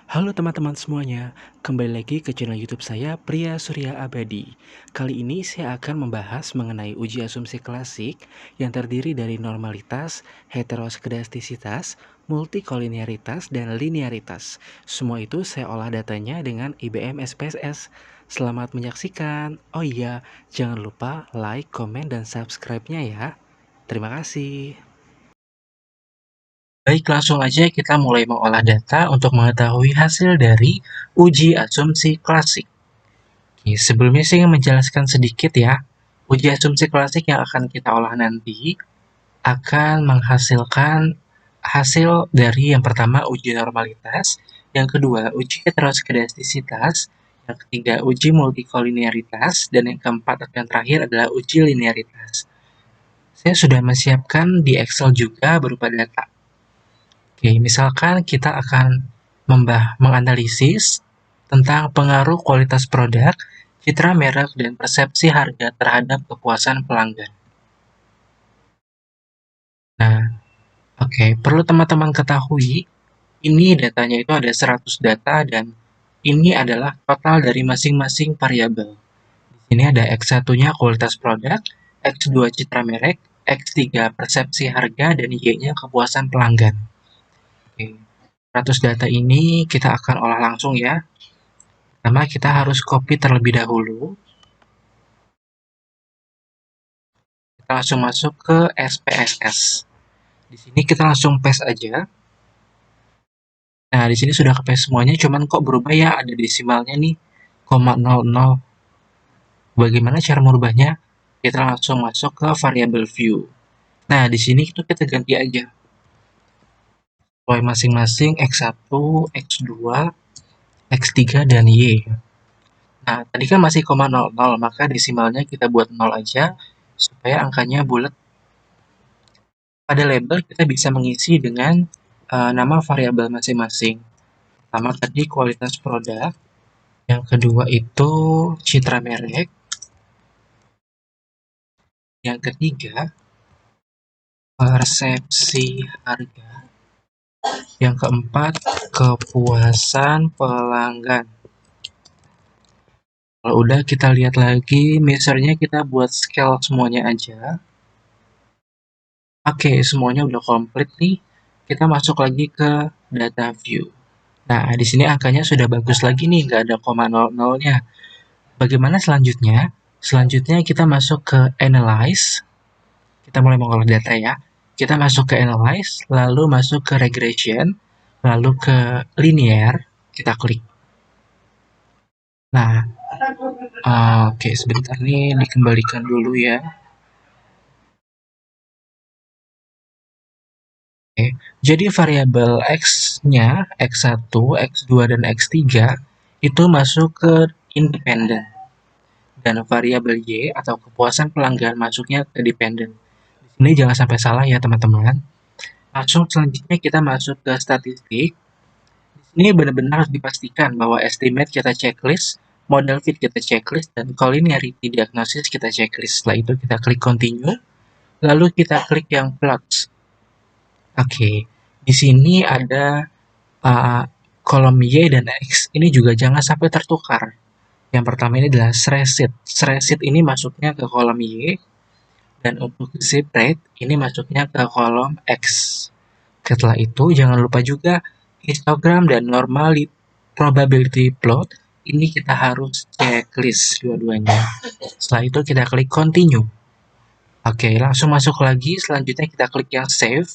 Halo teman-teman semuanya, kembali lagi ke channel YouTube saya Pria Surya Abadi. Kali ini saya akan membahas mengenai uji asumsi klasik yang terdiri dari normalitas, heteroskedastisitas, multikolinearitas, dan linearitas. Semua itu saya olah datanya dengan IBM SPSS. Selamat menyaksikan. Oh iya, jangan lupa like, komen, dan subscribe-nya ya. Terima kasih. Baik, langsung aja kita mulai mengolah data untuk mengetahui hasil dari uji asumsi klasik. Oke, sebelumnya saya ingin menjelaskan sedikit ya. Uji asumsi klasik yang akan kita olah nanti akan menghasilkan hasil dari yang pertama uji normalitas, yang kedua uji heteroskedastisitas, yang ketiga uji multikolinearitas, dan yang keempat atau yang terakhir adalah uji linearitas. Saya sudah menyiapkan di Excel juga berupa data. Oke, misalkan kita akan menganalisis tentang pengaruh kualitas produk, citra merek, dan persepsi harga terhadap kepuasan pelanggan. Nah, oke, perlu teman-teman ketahui, ini datanya itu ada 100 data dan ini adalah total dari masing-masing variabel. Di sini ada X1-nya kualitas produk, X2 citra merek, X3 persepsi harga, dan Y-nya kepuasan pelanggan. Oke, 100 data ini kita akan olah langsung ya. Pertama, kita harus copy terlebih dahulu. Kita langsung masuk ke SPSS. Di sini kita langsung paste aja. Nah, di sini sudah ke paste semuanya, cuman kok berubah ya, ada desimalnya nih, 0,00. Bagaimana cara merubahnya? Kita langsung masuk ke variable view. Nah, di sini itu kita ganti aja. Sesuai masing-masing X1, X2, X3, dan Y. Nah, tadi kan masih 0,00, maka desimalnya kita buat 0 aja, supaya angkanya bulat. Pada label kita bisa mengisi dengan nama variabel masing-masing. Pertama tadi kualitas produk, yang kedua itu citra merek, yang ketiga persepsi harga, yang keempat kepuasan pelanggan. Kalau udah kita lihat lagi, measurenya kita buat scale semuanya aja. Oke, semuanya udah komplit nih. Kita masuk lagi ke data view. Nah, di sini angkanya sudah bagus lagi nih, nggak ada 0,00-nya. Bagaimana selanjutnya? Selanjutnya kita masuk ke Analyze. Kita mulai mengolah data ya. Kita masuk ke Analyze, lalu masuk ke Regression, lalu ke Linear. Kita klik. Nah, oke, sebentar nih dikembalikan dulu ya. Oke, jadi variabel X-nya, X1, X2, dan X3 itu masuk ke independen. Dan variabel Y atau kepuasan pelanggan masuknya ke dependent. Ini jangan sampai salah ya teman-teman. Langsung selanjutnya kita masuk ke statistik. Ini benar-benar harus dipastikan bahwa estimate kita checklist, model fit kita checklist, dan collinearity diagnosis kita checklist. Setelah itu kita klik continue, lalu kita klik yang plots. Oke, di sini ada kolom Y dan X. Ini juga jangan sampai tertukar. Yang pertama ini adalah spreadsheet. Spreadsheet ini masuknya ke kolom Y, dan untuk zip rate ini masuknya ke kolom X. Setelah itu jangan lupa juga histogram dan normal probability plot ini kita harus checklist dua-duanya. Setelah itu kita klik continue. Oke, langsung masuk lagi. Selanjutnya kita klik yang save.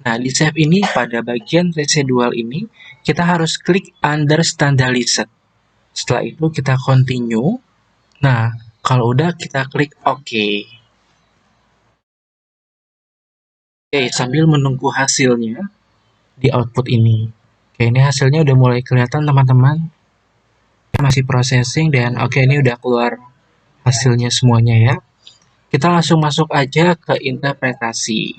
Nah, di save ini pada bagian residual ini kita harus klik under standardized. Setelah itu kita continue. Nah, kalau udah kita klik OK. Oke, sambil menunggu hasilnya di output ini. Oke, ini hasilnya udah mulai kelihatan teman-teman. Masih processing dan oke, ini udah keluar hasilnya semuanya ya. Kita langsung masuk aja ke interpretasi.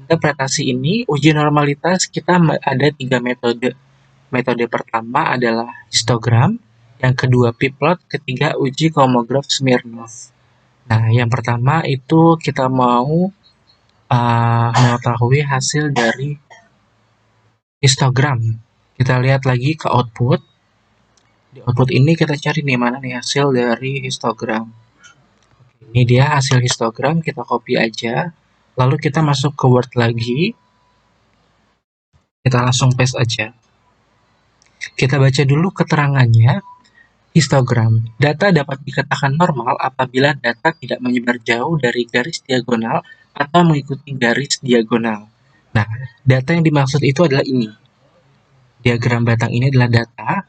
Interpretasi ini, uji normalitas kita ada 3 metode. Metode pertama adalah histogram, yang kedua p-plot, ketiga uji Kolmogorov Smirnov. Nah, yang pertama itu kita mau mengetahui hasil dari histogram. Kita lihat lagi ke output. Di output ini kita cari nih mana nih hasil dari histogram. Ini dia hasil histogram, kita copy aja. Lalu kita masuk ke Word lagi. Kita langsung paste aja. Kita baca dulu keterangannya. Histogram. Data dapat dikatakan normal apabila data tidak menyebar jauh dari garis diagonal atau mengikuti garis diagonal. Nah, data yang dimaksud itu adalah ini. Diagram batang ini adalah data,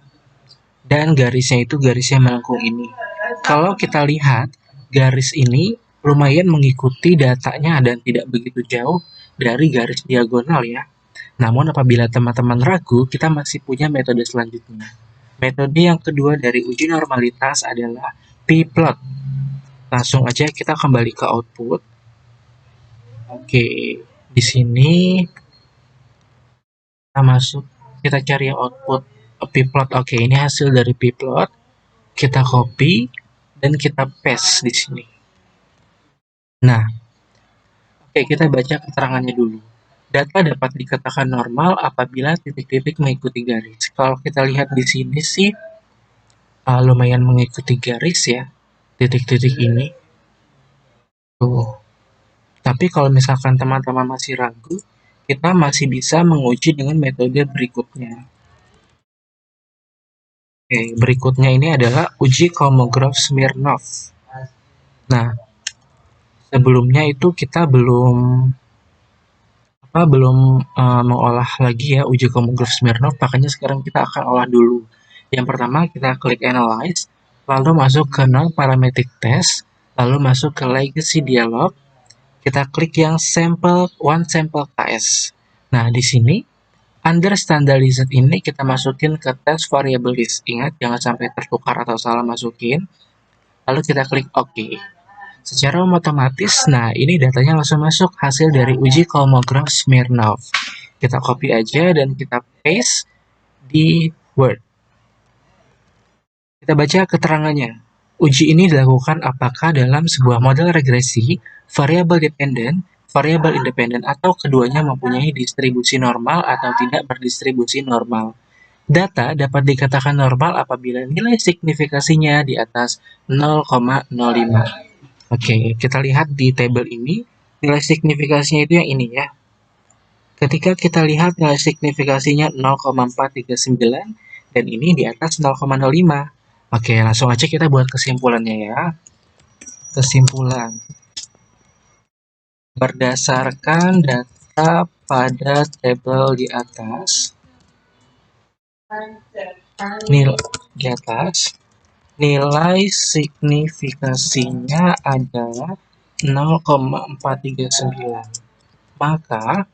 dan garisnya itu garisnya melengkung ini. Kalau kita lihat, garis ini lumayan mengikuti datanya dan tidak begitu jauh dari garis diagonal ya. Namun apabila teman-teman ragu, kita masih punya metode selanjutnya. Metode yang kedua dari uji normalitas adalah p-plot. Langsung aja kita kembali ke output. Oke, di sini kita masuk, kita cari yang output p-plot. Oke, ini hasil dari p-plot. Kita copy dan kita paste di sini. Nah, oke, kita baca keterangannya dulu. Data dapat dikatakan normal apabila titik-titik mengikuti garis. Kalau kita lihat di sini sih lumayan mengikuti garis ya, titik-titik ini. Tuh. Tapi kalau misalkan teman-teman masih ragu, kita masih bisa menguji dengan metode berikutnya. Oke, berikutnya ini adalah uji Kolmogorov Smirnov. Nah, sebelumnya itu kita belum mengolah lagi ya uji Kolmogorov Smirnov, makanya sekarang kita akan olah dulu. Yang pertama kita klik Analyze, lalu masuk ke Non Parametric Test, lalu masuk ke Legacy Dialog, kita klik yang One Sample KS. Nah, di sini under standardized ini kita masukin ke test variable list. Ingat, jangan sampai tertukar atau salah masukin. Lalu kita klik OK. Secara otomatis, nah ini datanya langsung masuk hasil dari uji Kolmogorov Smirnov. Kita copy aja dan kita paste di Word. Kita baca keterangannya. Uji ini dilakukan apakah dalam sebuah model regresi, variabel dependent, variabel independen, atau keduanya mempunyai distribusi normal atau tidak berdistribusi normal. Data dapat dikatakan normal apabila nilai signifikasinya di atas 0,05. Oke, kita lihat di tabel ini, nilai signifikasinya itu yang ini ya. Ketika kita lihat nilai signifikasinya 0,439 dan ini di atas 0,05. Oke, langsung aja kita buat kesimpulannya ya. Kesimpulan. Berdasarkan data pada tabel di atas, nilai signifikasinya adalah 0,439. Maka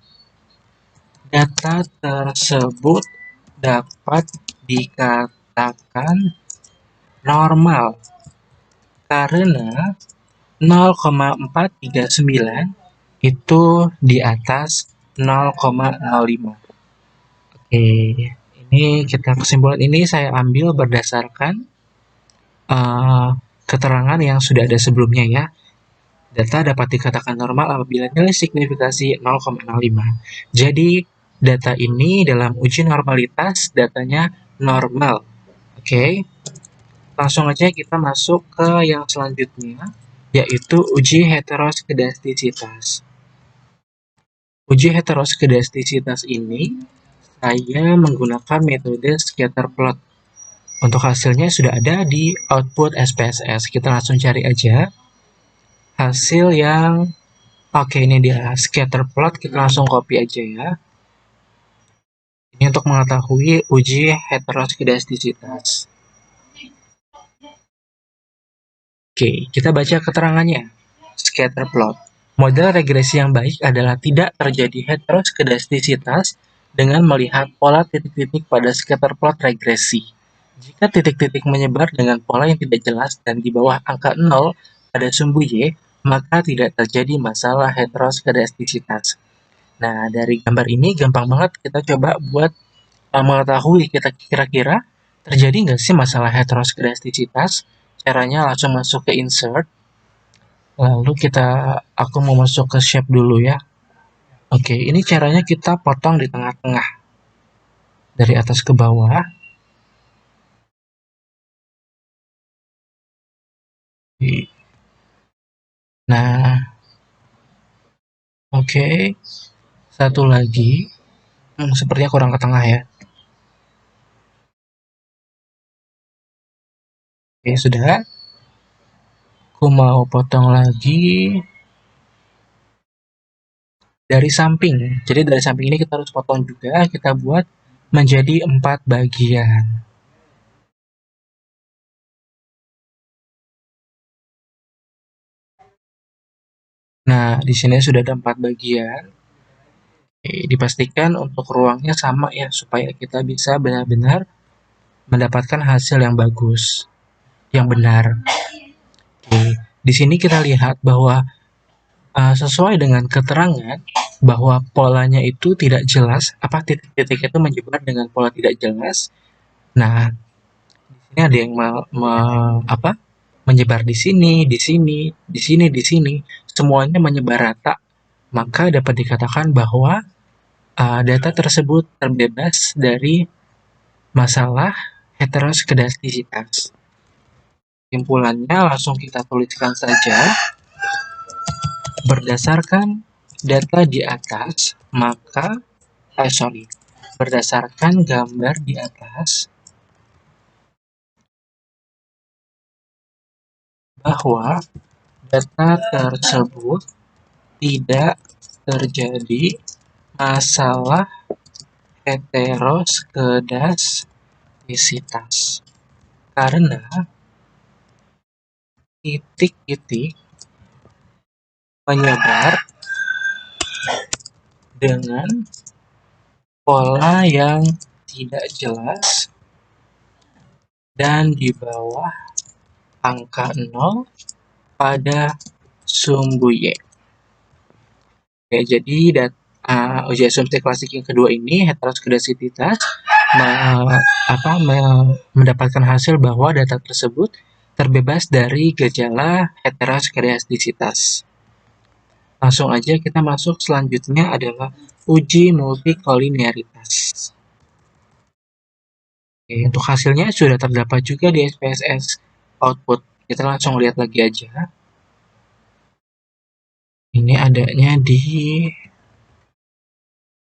data tersebut dapat dikatakan normal karena 0,439 itu di atas 0,05. Oke, ini kita kesimpulan ini saya ambil berdasarkan keterangan yang sudah ada sebelumnya ya. Data dapat dikatakan normal apabila nilai signifikasi 0,05. Jadi data ini dalam uji normalitas datanya normal. Oke. Langsung aja kita masuk ke yang selanjutnya, yaitu uji heteroskedastisitas. Uji heteroskedastisitas ini saya menggunakan metode scatterplot. Untuk hasilnya sudah ada di output SPSS. Kita langsung cari aja hasil yang oke, ini dia scatterplot. Kita langsung copy aja ya. Ini untuk mengetahui uji heteroskedastisitas. Oke, kita baca keterangannya. Scatterplot. Model regresi yang baik adalah tidak terjadi heteroskedastisitas dengan melihat pola titik-titik pada scatterplot regresi. Jika titik-titik menyebar dengan pola yang tidak jelas dan di bawah angka 0 pada sumbu Y, maka tidak terjadi masalah heteroskedastisitas. Nah, dari gambar ini gampang banget kita coba buat mengetahui kita kira-kira terjadi nggak sih masalah heteroskedastisitas. Caranya langsung masuk ke insert, lalu aku mau masuk ke shape dulu ya. Oke, ini caranya kita potong di tengah-tengah. dari atas ke bawah. Nah, oke. Satu lagi. Sepertinya kurang ke tengah ya. Oke, sudah. Aku mau potong lagi dari samping. Jadi dari samping ini kita harus potong juga. Kita buat menjadi 4 bagian. Nah, di sini sudah ada 4 bagian. Oke, dipastikan untuk ruangnya sama ya, supaya kita bisa benar-benar mendapatkan hasil yang bagus, yang benar. Oke, di sini kita lihat bahwa sesuai dengan keterangan bahwa polanya itu tidak jelas, apa titik-titik itu menyebar dengan pola tidak jelas. Nah, ini ada yang apa? Menyebar di sini, di sini, di sini, di sini, semuanya menyebar rata. Maka dapat dikatakan bahwa data tersebut terbebas dari masalah heteroskedastisitas. Kesimpulannya langsung kita tuliskan saja. Berdasarkan data di atas, maka berdasarkan gambar di atas, bahwa data tersebut tidak terjadi masalah heteroskedastisitas karena titik-titik menyebar dengan pola yang tidak jelas dan di bawah angka 0 pada sumbu Y. Oke, jadi uji asumsi klasik yang kedua ini heteroskedastisitas mendapatkan hasil bahwa data tersebut terbebas dari gejala heteroskedastisitas. Langsung aja kita masuk selanjutnya adalah uji multikolinearitas. Oke, untuk hasilnya sudah terdapat juga di SPSS output. Kita langsung lihat lagi aja. Ini adanya di,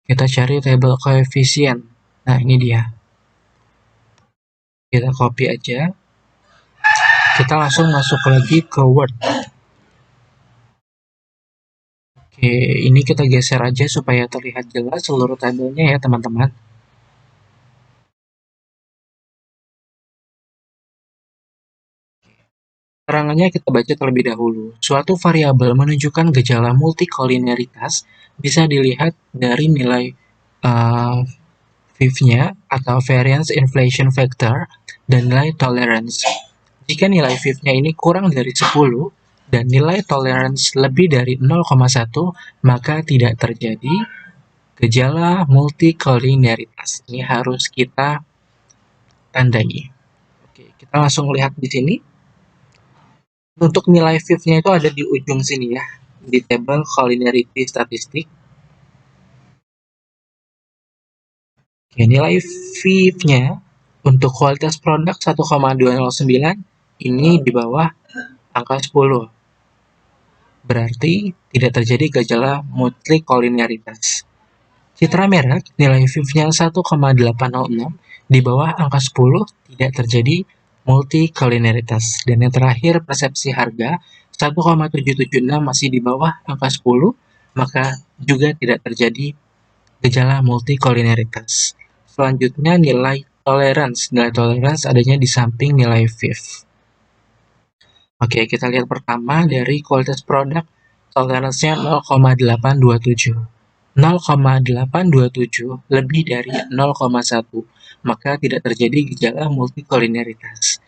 kita cari tabel koefisien. Nah, ini dia. Kita copy aja. Kita langsung masuk lagi ke Word. Oke, ini kita geser aja supaya terlihat jelas seluruh tabelnya ya, teman-teman. Keterangannya kita baca terlebih dahulu. Suatu variabel menunjukkan gejala multikolinearitas bisa dilihat dari nilai VIF-nya atau variance inflation factor dan nilai tolerance. Jika nilai VIF-nya ini kurang dari 10 dan nilai tolerance lebih dari 0,1, maka tidak terjadi gejala multikolinearitas. Ini harus kita tandai. Oke, kita langsung lihat di sini. Untuk nilai VIF-nya itu ada di ujung sini ya, di tabel collinearity statistik. Oke, nilai VIF-nya untuk kualitas produk 1,209 ini di bawah angka 10. Berarti tidak terjadi gejala multikolinearitas. Citra merah, nilai VIF-nya 1,806 di bawah angka 10 tidak terjadi multikolinearitas. Dan yang terakhir persepsi harga 1,776 masih di bawah angka 10, maka juga tidak terjadi gejala multikolinearitas. Selanjutnya nilai tolerance. Nilai tolerance adanya di samping nilai VIF. Oke, kita lihat pertama dari kualitas produk, toleransinya 0,827. 0,827 lebih dari 0,1, maka tidak terjadi gejala multikolinearitas.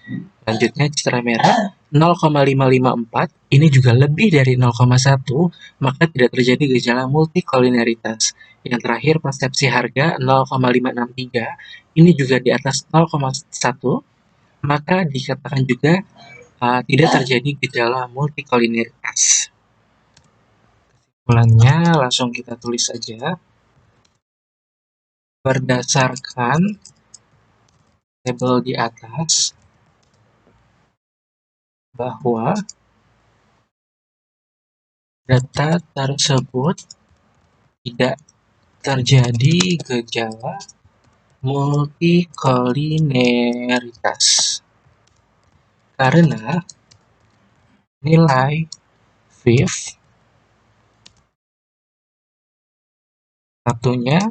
Selanjutnya citra merah 0,554, ini juga lebih dari 0,1, maka tidak terjadi gejala multikolinearitas. Yang terakhir persepsi harga 0,563, ini juga di atas 0,1, maka dikatakan juga tidak terjadi gejala multikolinearitas. Kesimpulannya langsung kita tulis saja. berdasarkan tabel di atas bahwa data tersebut tidak terjadi gejala multikolineritas karena nilai VIF satunya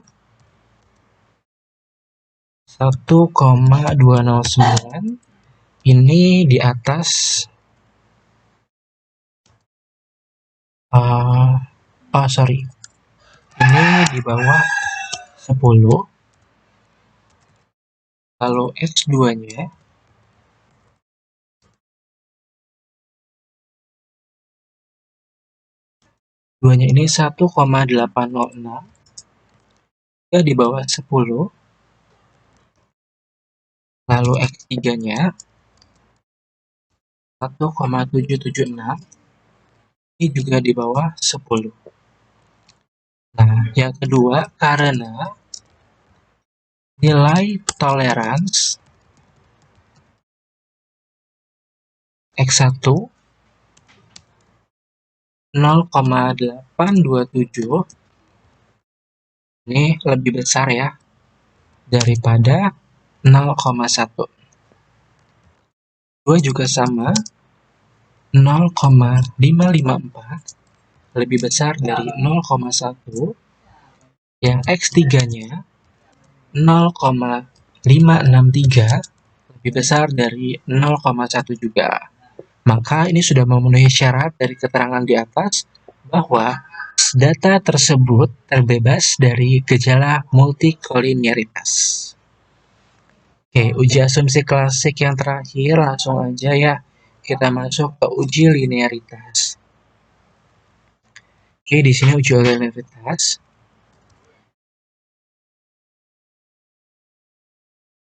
1,209 ini di atas ini di bawah 10, lalu X2-nya ini 1,806 ya di bawah 10, lalu X3-nya 1,776 ini juga di bawah 10. Nah, yang kedua karena nilai tolerans X1 0,827 ini lebih besar ya daripada 0,1. 2 juga sama 0,554 lebih besar dari 0,1. Yang X3-nya 0,563 lebih besar dari 0,1 juga. Maka ini sudah memenuhi syarat dari keterangan di atas bahwa data tersebut terbebas dari gejala multikolineritas. Oke, uji asumsi klasik yang terakhir langsung aja ya. Kita masuk ke uji linearitas. Oke, di sini uji linearitas.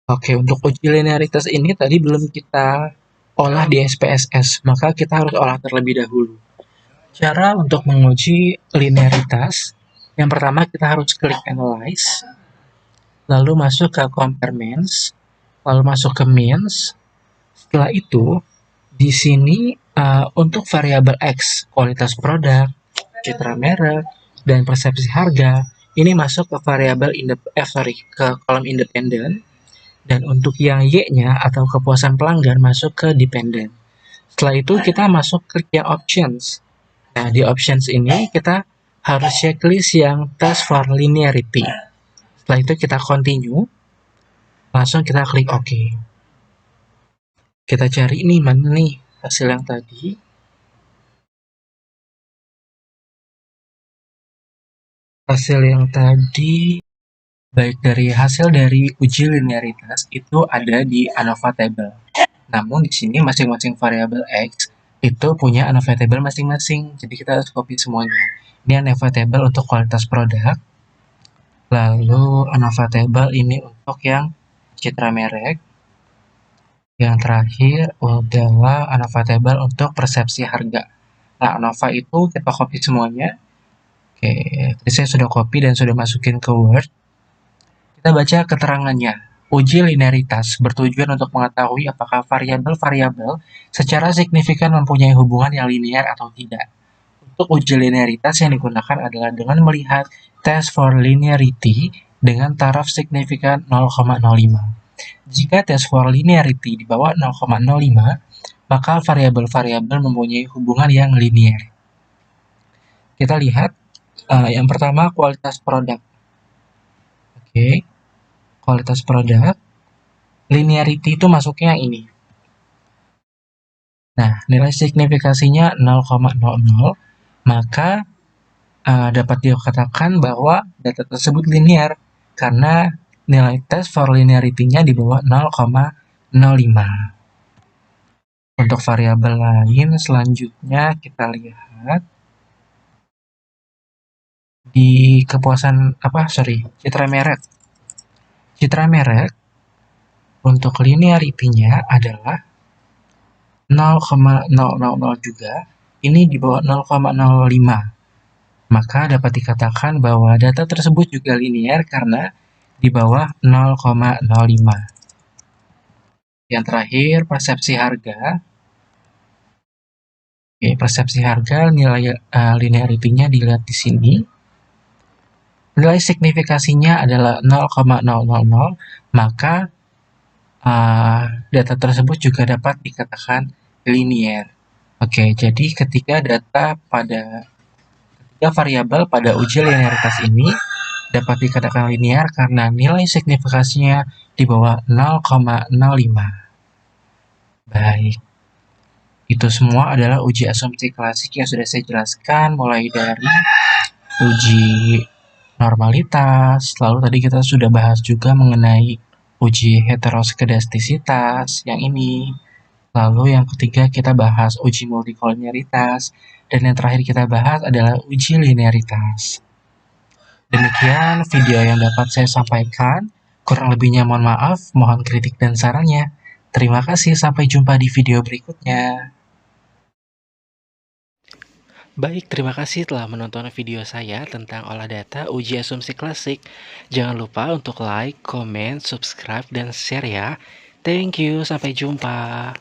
Oke, untuk uji linearitas ini tadi belum kita olah di SPSS, maka kita harus olah terlebih dahulu. Cara untuk menguji linearitas, yang pertama kita harus klik Analyze, lalu masuk ke Compare Means, lalu masuk ke Means. Setelah itu, di sini untuk variabel X, kualitas produk, citra merek, dan persepsi harga, ini masuk ke variabel ke kolom independen. Dan untuk yang Y-nya atau kepuasan pelanggan masuk ke dependent. Setelah itu kita masuk klik yang options. Nah, di options ini kita harus checklist yang test for linearity. Setelah itu kita continue. Langsung kita klik OK. Kita cari ini mana nih hasil yang tadi. Hasil yang tadi baik dari hasil dari uji linearitas itu ada di ANOVA table. Namun di sini masing-masing variabel X itu punya ANOVA table masing-masing. Jadi kita harus copy semuanya. Ini ANOVA table untuk kualitas produk. Lalu ANOVA table ini untuk yang citra merek. Yang terakhir adalah ANOVA table untuk persepsi harga. Nah, ANOVA itu kita copy semuanya. Oke, tadi saya sudah copy dan sudah masukin ke Word. Kita baca keterangannya. Uji linearitas bertujuan untuk mengetahui apakah variabel-variabel secara signifikan mempunyai hubungan yang linear atau tidak. Untuk uji linearitas yang digunakan adalah dengan melihat test for linearity dengan taraf signifikan 0,05. Jika test for linearity di bawah 0,05, maka variabel-variabel mempunyai hubungan yang linear. Kita lihat yang pertama kualitas produk. Oke. Kualitas produk, linearity itu masuknya yang ini. Nah, nilai signifikasinya 0,00, maka dapat dikatakan bahwa data tersebut linear karena nilai test for linearity-nya di bawah 0,05. Untuk variabel lain selanjutnya kita lihat di kepuasan citra merek. Citra merek untuk linearity-nya adalah 0,000 juga, ini di bawah 0,05. Maka dapat dikatakan bahwa data tersebut juga linear karena di bawah 0,05. Yang terakhir, persepsi harga. Oke, persepsi harga nilai linearity-nya dilihat di sini. Nilai signifikasinya adalah 0,000, maka data tersebut juga dapat dikatakan linear. Oke, jadi ketiga variabel pada uji linearitas ini dapat dikatakan linear karena nilai signifikasinya di bawah 0,05. Baik, itu semua adalah uji asumsi klasik yang sudah saya jelaskan, mulai dari uji normalitas, lalu tadi kita sudah bahas juga mengenai uji heteroskedastisitas yang ini, lalu yang ketiga kita bahas uji multikolinearitas, dan yang terakhir kita bahas adalah uji linearitas. Demikian video yang dapat saya sampaikan, kurang lebihnya mohon maaf, mohon kritik dan sarannya. Terima kasih, sampai jumpa di video berikutnya. Baik, terima kasih telah menonton video saya tentang olah data uji asumsi klasik. Jangan lupa untuk like, comment, subscribe, dan share ya. Thank you, sampai jumpa.